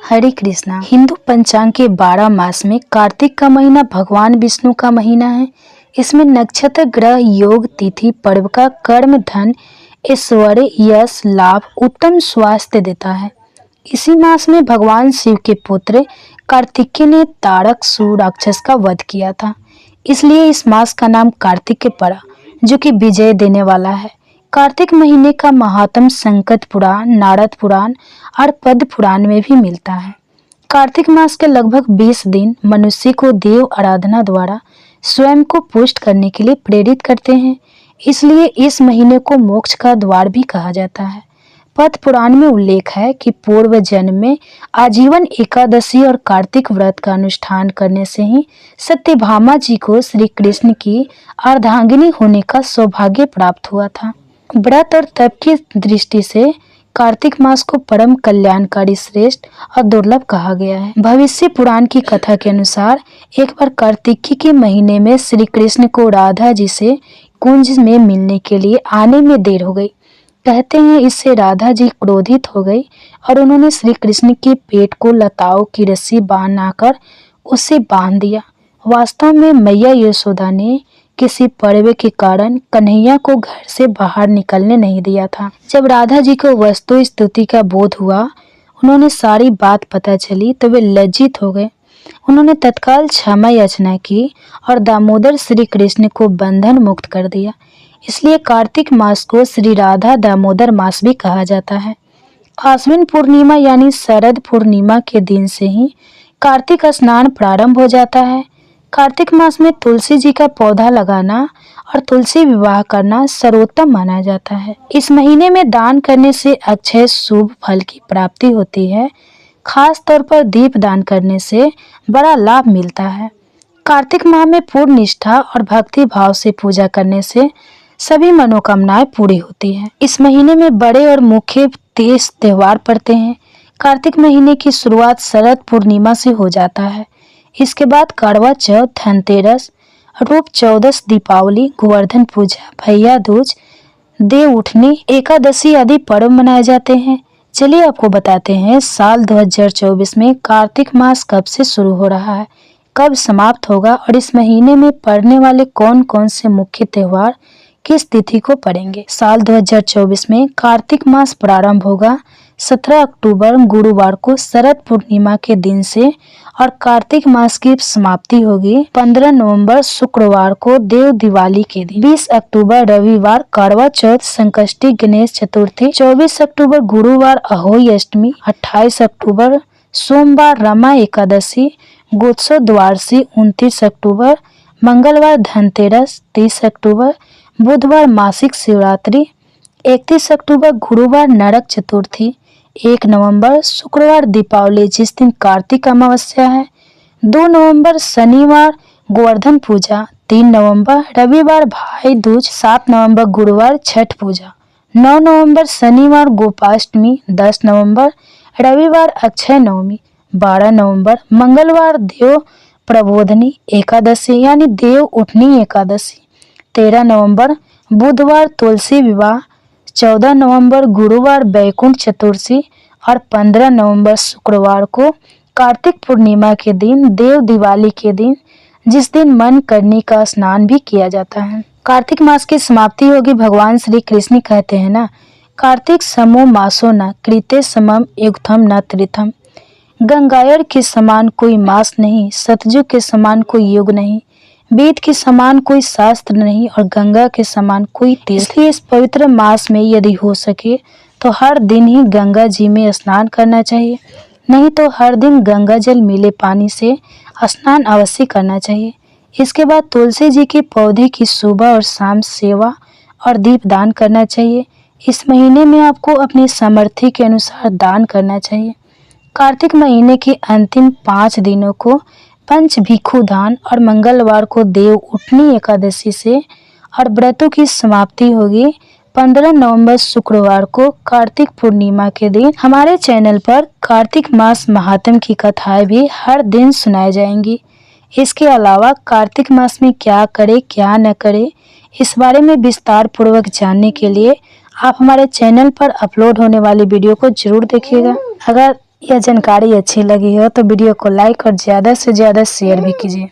हरे कृष्णा। हिंदू पंचांग के 12 मास में कार्तिक का महीना भगवान विष्णु का महीना है। इसमें नक्षत्र, ग्रह, योग, तिथि, पर्व का कर्म, धन, ऐश्वर्य, यश, लाभ, उत्तम स्वास्थ्य देता है। इसी मास में भगवान शिव के पुत्र कार्तिकेय ने तारकासुर राक्षस का वध किया था। इसलिए इस मास का नाम कार्तिक पड़ा, जो कि विजय देने वाला है। कार्तिक महीने का महात्म्य संकट पुराण, नारद पुराण और पद्म पुराण में भी मिलता है। कार्तिक मास के लगभग 20 दिन मनुष्य को देव आराधना द्वारा स्वयं को पुष्ट करने के लिए प्रेरित करते हैं। इसलिए इस महीने को मोक्ष का द्वार भी कहा जाता है। पद्म पुराण में उल्लेख है कि पूर्व जन्म में आजीवन एकादशी और कार्तिक व्रत का अनुष्ठान करने से ही सत्यभामा जी को श्री कृष्ण की अर्धांगिनी होने का सौभाग्य प्राप्त हुआ था। व्रत और तप की दृष्टि से कार्तिक मास को परम कल्याणकारी, श्रेष्ठ और दुर्लभ कहा गया है। भविष्य पुराण की कथा के अनुसार एक बार कार्तिकी के महीने में श्री कृष्ण को राधा जी से कुंज में मिलने के लिए आने में देर हो गई। कहते हैं इससे राधा जी क्रोधित हो गई और उन्होंने श्री कृष्ण के पेट को लताओं की रस्सी बनाकर उसे बांध दिया। वास्तव में मैया यशोदा ने किसी पर्व के कारण कन्हैया को घर से बाहर निकलने नहीं दिया था। जब राधा जी को वस्तु स्थिति का बोध हुआ, उन्होंने सारी बात पता चली तो वे लज्जित हो गए। उन्होंने तत्काल क्षमा याचना की और दामोदर श्री कृष्ण को बंधन मुक्त कर दिया। इसलिए कार्तिक मास को श्री राधा दामोदर मास भी कहा जाता है। आश्विन पूर्णिमा यानी शरद पूर्णिमा के दिन से ही कार्तिक स्नान प्रारंभ हो जाता है। कार्तिक मास में तुलसी जी का पौधा लगाना और तुलसी विवाह करना सर्वोत्तम माना जाता है। इस महीने में दान करने से अक्षय शुभ फल की प्राप्ति होती है। खास तौर पर दीप दान करने से बड़ा लाभ मिलता है। कार्तिक माह में पूर्ण निष्ठा और भक्ति भाव से पूजा करने से सभी मनोकामनाएं पूरी होती हैं। इस महीने में बड़े और मुख्य 30 त्योहार पड़ते हैं। कार्तिक महीने की शुरुआत शरद पूर्णिमा से हो जाता है। इसके बाद करवा चौथ, धनतेरस, रूप चौदस, दीपावली, गोवर्धन पूजा, भैया दूज, देव उठनी, एकादशी आदि पर्व मनाए जाते हैं। चलिए आपको बताते हैं साल 2024 में कार्तिक मास कब से शुरू हो रहा है, कब समाप्त होगा और इस महीने में पड़ने वाले कौन कौन से मुख्य त्योहार किस तिथि को पड़ेंगे। साल 2024 में कार्तिक मास प्रारंभ होगा 17 अक्टूबर गुरुवार को शरद पूर्णिमा के दिन से और कार्तिक मास की समाप्ति होगी 15 नवंबर शुक्रवार को देव दिवाली के दिन। 20 अक्टूबर रविवार करवा चौथ, संकष्टी गणेश चतुर्थी, 24 अक्टूबर गुरुवार अहोई अष्टमी, 28 अक्टूबर सोमवार रमा एकादशी, गोत्सव द्वादशी, 29 अक्टूबर मंगलवार धनतेरस, 30 अक्टूबर बुधवार मासिक शिवरात्रि, 31 अक्टूबर गुरुवार नरक चतुर्थी, 1 नवंबर शुक्रवार दीपावली जिस दिन कार्तिक अमावस्या है, 2 नवंबर शनिवार गोवर्धन पूजा, 3 नवंबर रविवार भाई दूज, 7 नवंबर गुरुवार छठ पूजा, 9 नवंबर शनिवार गोपाष्टमी, 10 नवंबर रविवार अक्षय नवमी, 12 नवंबर मंगलवार देव प्रबोधनी एकादशी यानी देव उठनी एकादशी, 13 नवंबर बुधवार तुलसी विवाह, 14 नवंबर गुरुवार बैकुंठ चतुर्थी और 15 नवंबर शुक्रवार को कार्तिक पूर्णिमा के दिन देव दिवाली के दिन, जिस दिन मन करनी का स्नान भी किया जाता है। कार्तिक मास की समाप्ति होगी। भगवान श्री कृष्ण कहते हैं ना, कार्तिक समो मासो न कृते समम युगथम न त्रिथम। गंगायर के समान कोई मास नहीं, सतयुग के समान कोई युग नहीं, वेद के समान कोई शास्त्र नहीं और गंगा के समान कोई तीर्थ। इसलिए इस पवित्र मास में यदि हो सके तो हर दिन ही गंगा जी में स्नान करना चाहिए, नहीं तो हर दिन गंगा जल मिले पानी से स्नान अवश्य करना चाहिए। इसके बाद तुलसी जी के पौधे की सुबह और शाम सेवा और दीप दान करना चाहिए। इस महीने में आपको अपनी सामर्थ्य के अनुसार दान करना चाहिए। कार्तिक महीने के अंतिम 5 दिनों को पंच भिक्षु दान और मंगलवार को देव उठनी एकादशी से और व्रतों की समाप्ति होगी 15 नवंबर शुक्रवार को कार्तिक पूर्णिमा के दिन। हमारे चैनल पर कार्तिक मास महात्म्य की कथाएं भी हर दिन सुनाई जाएंगी। इसके अलावा कार्तिक मास में क्या करें क्या न करें, इस बारे में विस्तार पूर्वक जानने के लिए आप हमारे चैनल पर अपलोड होने वाली वीडियो को जरूर देखिएगा। अगर यह जानकारी अच्छी लगी हो तो वीडियो को लाइक और ज़्यादा से ज़्यादा शेयर भी कीजिए।